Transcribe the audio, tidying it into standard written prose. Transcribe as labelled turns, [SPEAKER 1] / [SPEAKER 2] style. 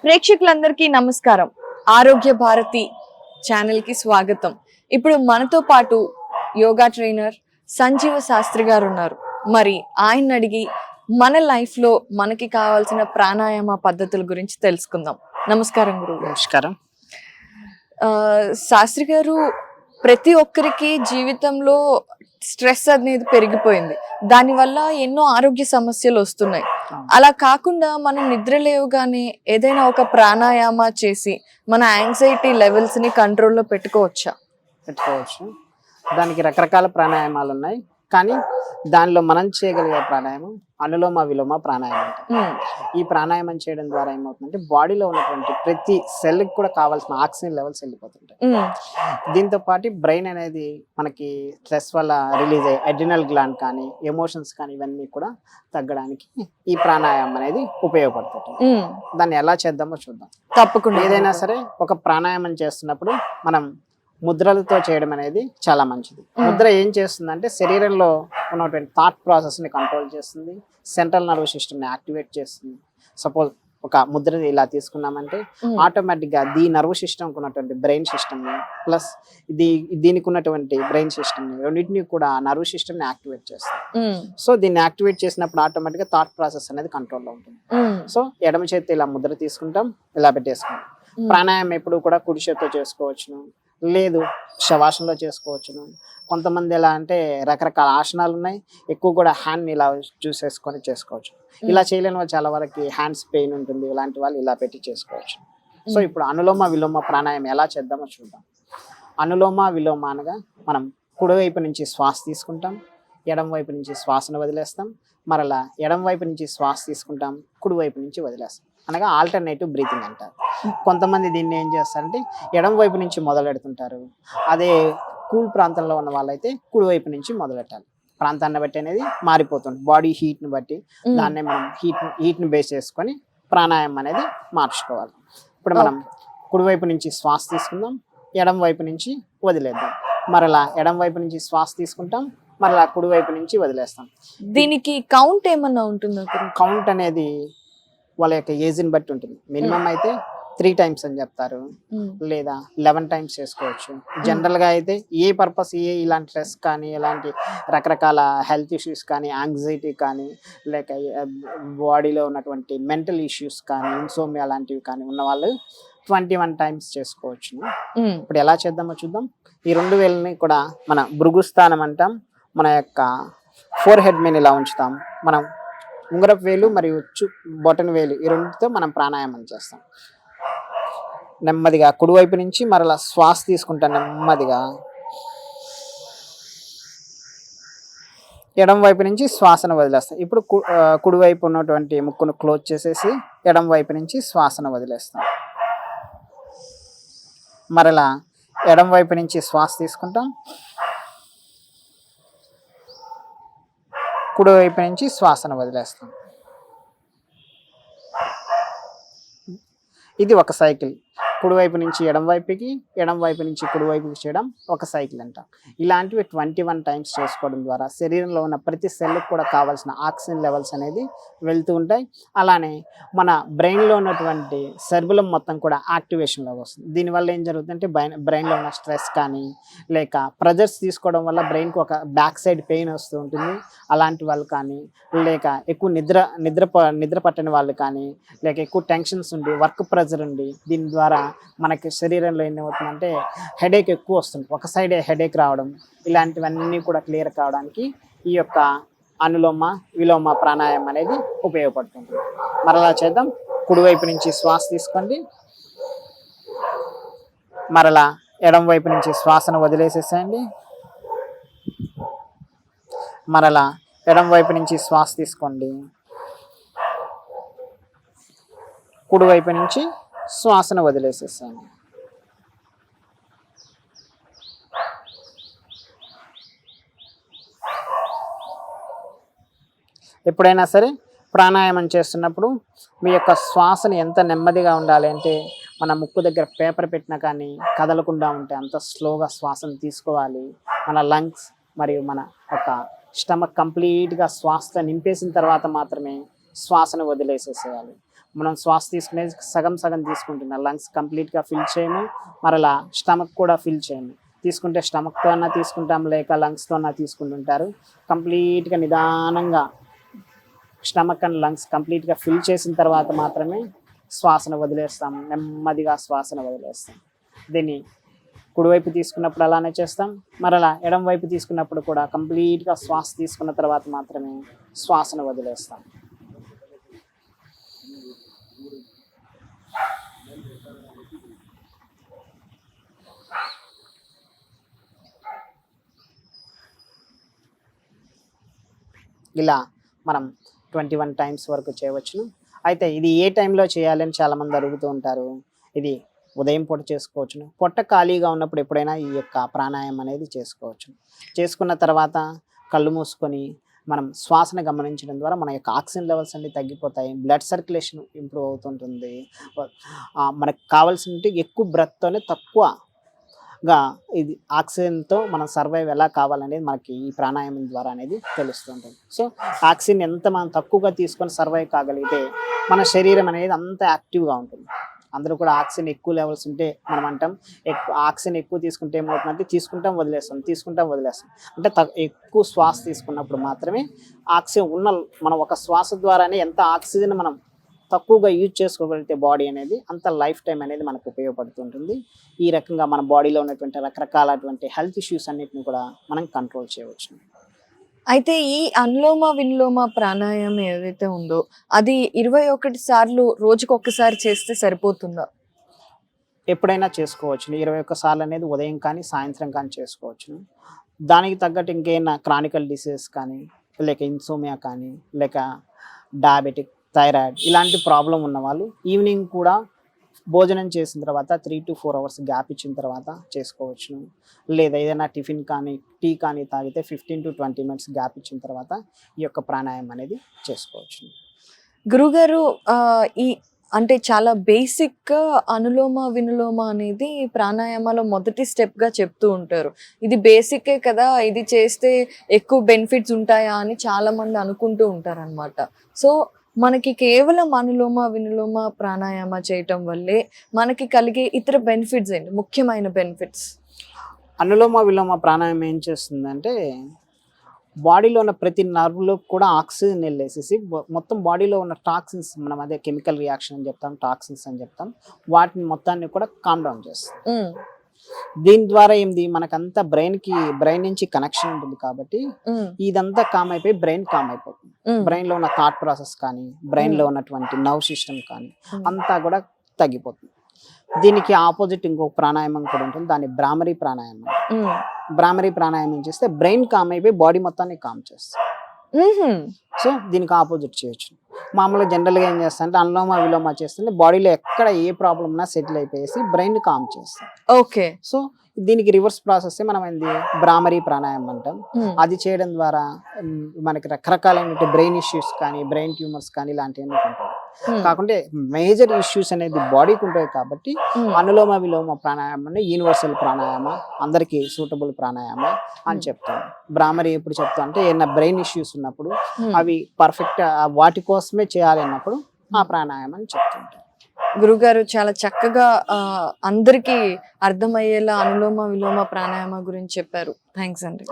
[SPEAKER 1] ప్రేక్షకులందరికీ నమస్కారం. ఆరోగ్య భారతి ఛానల్ కి స్వాగతం. ఇప్పుడు మనతో పాటు యోగా ట్రైనర్ సంజీవ శాస్త్రి గారు ఉన్నారు. మరి ఆయన అడిగి మన లైఫ్ లో మనకి కావాల్సిన ప్రాణాయామ పద్ధతుల గురించి తెలుసుకుందాం. నమస్కారం గురువు.
[SPEAKER 2] నమస్కారం.
[SPEAKER 1] శాస్త్రి గారు, ప్రతి ఒక్కరికి జీవితంలో స్ట్రెస్ అనేది పెరిగిపోయింది. దానివల్ల ఎన్నో ఆరోగ్య సమస్యలు వస్తున్నాయి. అలా కాకుండా మనం నిద్ర లేవగానే ఏదైనా ఒక ప్రాణాయామ చేసి మన యాంగ్జైటీ లెవెల్స్ ని కంట్రోల్లో పెట్టుకోవచ్చు.
[SPEAKER 2] దానికి రకరకాల ప్రాణాయామాలు ఉన్నాయి, కానీ దానిలో మనం చేయగలిగే ప్రాణాయామం అనులోమ విలోమ ప్రాణాయామం. ఈ ప్రాణాయామం చేయడం ద్వారా ఏమవుతుందంటే బాడీలో ఉన్నటువంటి ప్రతి సెల్ కి కూడా కావాల్సిన ఆక్సిజన్ లెవెల్స్ వెళ్ళిపోతుంటాయి. దీంతో పాటు బ్రెయిన్ అనేది మనకి స్ట్రెస్ వల్ల రిలీజ్ అయ్యే అడ్రినల్ గ్లాండ్ కానీ ఎమోషన్స్ కానీ ఇవన్నీ కూడా తగ్గడానికి ఈ ప్రాణాయామం అనేది ఉపయోగపడుతుంది. దాన్ని ఎలా చేద్దామో చూద్దాం.
[SPEAKER 1] తప్పకుండా.
[SPEAKER 2] ఏదైనా సరే ఒక ప్రాణాయామం చేస్తున్నప్పుడు మనం ముద్రలతో చేయడం అనేది చాలా మంచిది. ముద్ర ఏం చేస్తుందంటే శరీరంలో ఉన్నటువంటి థాట్ ప్రాసెస్ ని కంట్రోల్ చేస్తుంది, సెంట్రల్ నర్వ్ సిస్టమ్ ని యాక్టివేట్ చేస్తుంది. సపోజ్ ఒక ముద్ర ఇలా తీసుకున్నామంటే ఆటోమేటిక్ గా నర్వ్ సిస్టమ్ ఉన్నటువంటి బ్రెయిన్ సిస్టమ్ ని ప్లస్ దీనికి ఉన్నటువంటి బ్రెయిన్ సిస్టమ్ ని రెండింటినీ కూడా నర్వ్ సిస్టమ్ ని యాక్టివేట్ చేస్తుంది. సో దీన్ని యాక్టివేట్ చేసినప్పుడు ఆటోమేటిక్ గా థాట్ ప్రాసెస్ అనేది కంట్రోల్లో ఉంటుంది. సో ఎడమ చేతి ఇలా ముద్ర తీసుకుంటాం, ఇలా పెట్టేసుకుంటాం. ప్రాణాయామం ఎప్పుడు కూడా కుడి చేతితో చేసుకోవచ్చును, లేదు శవాసనలో చేసుకోవచ్చును. కొంతమంది ఎలా అంటే రకరకాల ఆసనాలు ఉన్నాయి, ఎక్కువ కూడా హ్యాండ్ ఇలా చూసేసుకొని చేసుకోవచ్చు. ఇలా చేయలేని వాళ్ళు చాలా వరకు హ్యాండ్స్ పెయిన్ ఉంటుంది, ఇలాంటి వాళ్ళు ఇలా పెట్టి చేసుకోవచ్చు. సో ఇప్పుడు అనులోమ విలోమ ప్రాణాయామం ఎలా చేద్దామో చూద్దాం. అనులోమ విలోమ అనగా మనం కుడివైపు నుంచి శ్వాస తీసుకుంటాం, ఎడం వైపు నుంచి శ్వాసను వదిలేస్తాం, మరలా ఎడం వైపు నుంచి శ్వాస తీసుకుంటాం, కుడివైపు నుంచి వదిలేస్తాం. అనగా ఆల్టర్నేటివ్ బ్రీతింగ్ అంటారు. కొంతమంది దీన్ని ఏం చేస్తారంటే ఎడం వైపు నుంచి మొదలెడుతుంటారు. అదే కూల్ ప్రాంతంలో ఉన్న వాళ్ళైతే కుడివైపు నుంచి మొదలెట్టాలి. ప్రాంతాన్ని బట్టి అనేది మారిపోతుంది, బాడీ హీట్ని బట్టి. దాన్నే మనం హీట్ని బేస్ చేసుకొని ప్రాణాయామం అనేది మార్చుకోవాలి. ఇప్పుడు మనం కుడివైపు నుంచి శ్వాస తీసుకుందాం, ఎడం వైపు నుంచి వదిలేద్దాం. మరలా ఎడం వైపు నుంచి శ్వాస తీసుకుంటాం, మరలా కుడివైపు నుంచి వదిలేస్తాం.
[SPEAKER 1] దీనికి కౌంట్ ఏమన్నా ఉంటుందా?
[SPEAKER 2] కౌంట్ అనేది వాళ్ళ యొక్క ఏజ్ని బట్టి ఉంటుంది. మినిమం అయితే 3 times అని చెప్తారు, లేదా 11 times చేసుకోవచ్చు. జనరల్ గా అయితే ఏ పర్పస్ ఇలాంటి స్ట్రెస్ కానీ ఇలాంటి రకరకాల హెల్త్ ఇష్యూస్ కానీ యాంగ్జైటీ కానీ లేక బాడీలో ఉన్నటువంటి మెంటల్ ఇష్యూస్ కానీ ఇన్సోమియా అలాంటివి కానీ ఉన్న వాళ్ళు 21 times చేసుకోవచ్చు. ఇప్పుడు ఎలా చేద్దామో చూద్దాం. ఈ 2 వేలని కూడా మన భృగుస్థానం అంటాం. మన యొక్క ఫోర్ హెడ్ మీద ఇలా ఉంచుతాం. మనం ఉంగరపు వేలు మరియు బొటన వేలు ఈ రెండుతో మనం ప్రాణాయామం చేస్తాం. నెమ్మదిగా కుడివైపు నుంచి మరలా శ్వాస తీసుకుంటాం, నెమ్మదిగా ఎడం వైపు నుంచి శ్వాసను వదిలేస్తాం. ఇప్పుడు కుడివైపు ఉన్నటువంటి ముక్కును క్లోజ్ చేసేసి ఎడం వైపు నుంచి శ్వాసను వదిలేస్తాం. మరలా ఎడం వైపు నుంచి శ్వాస తీసుకుంటాం, కుడివైపు నుంచి శ్వాసను వదిలేస్తాం. ఇది ఒక సైకిల్. కుడివైపు నుంచి ఎడం వైపుకి, ఎడం వైపు నుంచి కుడివైపుకి చేయడం ఒక సైకిల్ అంట. ఇలాంటివి 21 times చేసుకోవడం ద్వారా శరీరంలో ఉన్న ప్రతి సెల్కి కూడా కావాల్సిన ఆక్సిజన్ లెవెల్స్ అనేది వెళ్తూ ఉంటాయి. అలానే మన బ్రెయిన్లో ఉన్నటువంటి సెర్బులం మొత్తం కూడా యాక్టివేషన్లో వస్తుంది. దీనివల్ల ఏం జరుగుతుందంటే బ్రెయిన్లో ఉన్న స్ట్రెస్ కానీ లేక ప్రెజర్స్ తీసుకోవడం వల్ల బ్రెయిన్కి ఒక బ్యాక్ సైడ్ పెయిన్ వస్తూ ఉంటుంది. అలాంటి వాళ్ళు కానీ లేక ఎక్కువ నిద్ర పట్టని వాళ్ళు కానీ లేక ఎక్కువ టెన్షన్స్ ఉండి వర్క్ ప్రెజర్ ఉండి దీని ద్వారా మనకి శరీరంలో ఏమవుతుందంటే హెడేక్ ఎక్కువ వస్తుంది, ఒక సైడే హెడేక్ రావడం, ఇలాంటివన్నీ కూడా క్లియర్ కావడానికి ఈ యొక్క అనులోమ విలోమ ప్రాణాయామం అనేది ఉపయోగపడుతుంది. మరలా చేద్దాం. కుడివైపు నుంచి శ్వాస తీసుకోండి, మరలా ఎడం వైపు నుంచి శ్వాసను వదిలేసేసేయండి. మరలా ఎడం వైపు నుంచి శ్వాస తీసుకోండి, కుడివైపు నుంచి శ్వాసను వదిలేసేసాను. ఎప్పుడైనా సరే ప్రాణాయామం చేస్తున్నప్పుడు మీ యొక్క శ్వాసను ఎంత నెమ్మదిగా ఉండాలి అంటే మన ముక్కు దగ్గర పేపర్ పెట్టినా కానీ కదలకుండా ఉంటే అంత స్లోగా శ్వాసను తీసుకోవాలి. మన లంగ్స్ మరియు మన యొక్క స్టమక్ కంప్లీట్గా శ్వాసతో నింపేసిన తర్వాత మాత్రమే శ్వాసను వదిలేసేసేయాలి. మనం శ్వాస తీసుకునేది సగం సగం తీసుకుంటున్నాం, లంగ్స్ కంప్లీట్గా ఫిల్ చేయము, మరలా స్టమక్ కూడా ఫిల్ చేయము. తీసుకుంటే స్టమక్తో అన్నా తీసుకుంటాం, లేక లంగ్స్తో అన్నా తీసుకుంటుంటారు. కంప్లీట్గా నిదానంగా స్టమక్ అండ్ లంగ్స్ కంప్లీట్గా ఫిల్ చేసిన తర్వాత మాత్రమే శ్వాసను వదిలేస్తాం, నెమ్మదిగా శ్వాసను వదిలేస్తాం. దీన్ని కుడివైపు తీసుకున్నప్పుడు అలానే చేస్తాం, మరలా ఎడం వైపు తీసుకున్నప్పుడు కూడా కంప్లీట్గా శ్వాస తీసుకున్న తర్వాత మాత్రమే శ్వాసను వదిలేస్తాం. ఇలా మనం 21 టైమ్స్ వరకు చేయవచ్చును. అయితే ఇది ఏ టైంలో చేయాలని చాలామంది అడుగుతూ ఉంటారు. ఇది ఉదయం పూట చేసుకోవచ్చును, పొట్ట ఖాళీగా ఉన్నప్పుడు ఎప్పుడైనా ఈ యొక్క ప్రాణాయామం అనేది చేసుకోవచ్చు. చేసుకున్న తర్వాత కళ్ళు మూసుకొని మనం శ్వాసను గమనించడం ద్వారా మన యొక్క ఆక్సిజన్ లెవెల్స్ అన్ని తగ్గిపోతాయి, బ్లడ్ సర్క్యులేషన్ ఇంప్రూవ్ అవుతుంటుంది. మనకు కావాల్సిన ఎక్కువ బ్రెత్తోనే తక్కువగా ఇది ఆక్సిజన్తో మనం సర్వైవ్ ఎలా కావాలనేది మనకి ఈ ప్రాణాయామం ద్వారా అనేది తెలుస్తుంటుంది. సో ఆక్సిజన్ ఎంత మనం తక్కువగా తీసుకొని సర్వైవ్ కాగలిగితే మన శరీరం అనేది అంత యాక్టివ్గా ఉంటుంది. అందరూ కూడా ఆక్సిజన్ ఎక్కువ లెవెల్స్ ఉంటే మనం అంటాం, ఆక్సిజన్ ఎక్కువ తీసుకుంటే ఏమవుతుందంటే తీసుకుంటాం వదిలేస్తాం. అంటే ఎక్కువ శ్వాస తీసుకున్నప్పుడు మాత్రమే ఆక్సిజన్ మనం ఒక శ్వాస ద్వారానే ఎంత ఆక్సిజన్ మనం తక్కువగా యూజ్ చేసుకోగలిగితే బాడీ అనేది అంత లైఫ్ టైం అనేది మనకు ఉపయోగపడుతుంటుంది. ఈ రకంగా మన బాడీలో ఉన్నటువంటి రకరకాలటువంటి హెల్త్ ఇష్యూస్ అన్నిటిని కూడా మనం కంట్రోల్ చేయవచ్చు.
[SPEAKER 1] అయితే ఈ అనులోమ విలోమ ప్రాణాయామం ఏదైతే ఉందో అది 21 సార్లు రోజుకు ఒక్కసారి చేస్తే సరిపోతుందా?
[SPEAKER 2] ఎప్పుడైనా చేసుకోవచ్చు. 21 సార్లు అనేది ఉదయం కానీ సాయంత్రం కానీ చేసుకోవచ్చు. దానికి తగ్గట్టు ఇంకేమైనా క్రానికల్ డిసీజెస్ కానీ, లేక ఇన్సోమియా కానీ, లేక డయాబెటిక్, థైరాయిడ్ ఇలాంటి ప్రాబ్లం ఉన్న వాళ్ళు ఈవినింగ్ కూడా భోజనం చేసిన తర్వాత 3 to 4 అవర్స్ గ్యాప్ ఇచ్చిన తర్వాత చేసుకోవచ్చు. లేదా ఏదైనా టిఫిన్ కానీ టీ కానీ తాగితే 15 to 20 మినిట్స్ గ్యాప్ ఇచ్చిన తర్వాత ఈ యొక్క ప్రాణాయామం అనేది చేసుకోవచ్చు.
[SPEAKER 1] గురుగారు, ఈ అంటే చాలా బేసిక్ అనులోమ వినులోమ అనేది ప్రాణాయామాలో మొదటి స్టెప్గా చెప్తూ ఉంటారు. ఇది బేసికే కదా, ఇది చేస్తే ఎక్కువ బెనిఫిట్స్ ఉంటాయా అని చాలా మంది అనుకుంటూ ఉంటారు అనమాట. సో మనకి కేవలం అనులోమ వినులోమ ప్రాణాయామ చేయటం వల్లే మనకి కలిగే ఇతర బెనిఫిట్స్ ఏంటి, ముఖ్యమైన బెనిఫిట్స్?
[SPEAKER 2] అనులోమ విలోమ ప్రాణాయామం ఏం చేస్తుందంటే బాడీలో ఉన్న ప్రతి నర్వ్లో కూడా ఆక్సిజన్ వెళ్ళేసేసి మొత్తం బాడీలో ఉన్న టాక్సిన్స్, మనం అదే కెమికల్ రియాక్షన్ అని చెప్తాం, టాక్సిన్స్ అని చెప్తాం, వాటిని మొత్తాన్ని కూడా కామ్ డౌన్ చేస్తాం. దీని ద్వారా ఏంది మనకంతా బ్రెయిన్ నుంచి కనెక్షన్ ఉంటుంది కాబట్టి ఇదంతా కామ్ అయిపోయి బ్రెయిన్ కామ్ అయిపోతుంది. బ్రెయిన్ లో ఉన్న థాట్ ప్రాసెస్ కానీ, బ్రెయిన్ లో ఉన్నటువంటి నర్వ్ సిస్టమ్ కానీ అంతా కూడా తగ్గిపోతుంది. దీనికి ఆపోజిట్ ఇంకొక ప్రాణాయామం కూడా ఉంటుంది, దాన్ని భ్రామరీ ప్రాణాయామం. భ్రామరీ ప్రాణాయామం చేస్తే బ్రెయిన్ కామ్ అయిపోయి బాడీ మొత్తాన్ని కామ్ చేస్తుంది. సో దీనికి ఆపోజిట్ చేయొచ్చు. మామూలుగా జనరల్గా ఏం చేస్తా అంటే అనులోమ విలోమ చేస్తుంటే బాడీలో ఎక్కడ ఏ ప్రాబ్లం ఉన్నా సెటిల్ అయిపోయేసి బ్రెయిన్ కామ్ చేస్తాం.
[SPEAKER 1] ఓకే.
[SPEAKER 2] సో దీనికి రివర్స్ ప్రాసెస్ మనం ఏంది భ్రామరీ ప్రాణాయామం అంటాం. అది చేయడం ద్వారా మనకి రకరకాలైన బ్రెయిన్ ఇష్యూస్ కానీ, బ్రెయిన్ ట్యూమర్స్ కానీ ఇలాంటివన్నీ ఉంటాయి. కాకుంటే మేజర్ ఇష్యూస్ అనేది బాడీకి ఉంటాయి కాబట్టి అనులోమ విలోమ ప్రాణాయామం యూనివర్సల్ ప్రాణాయామ, అందరికి సూటబుల్ ప్రాణాయామ అని చెప్తాను. భ్రామరీ ఎప్పుడు చెప్తా అంటే ఏదైనా బ్రెయిన్ ఇష్యూస్ ఉన్నప్పుడు అవి పర్ఫెక్ట్ వాటి కోసమే చేయాలి అన్నప్పుడు ఆ ప్రాణాయామం చెప్తుంటారు.
[SPEAKER 1] గురుగారు చాలా చక్కగా అందరికీ అర్థమయ్యేలా అనులోమ విలోమ ప్రాణాయామ గురించి చెప్పారు. థ్యాంక్స్ అండి.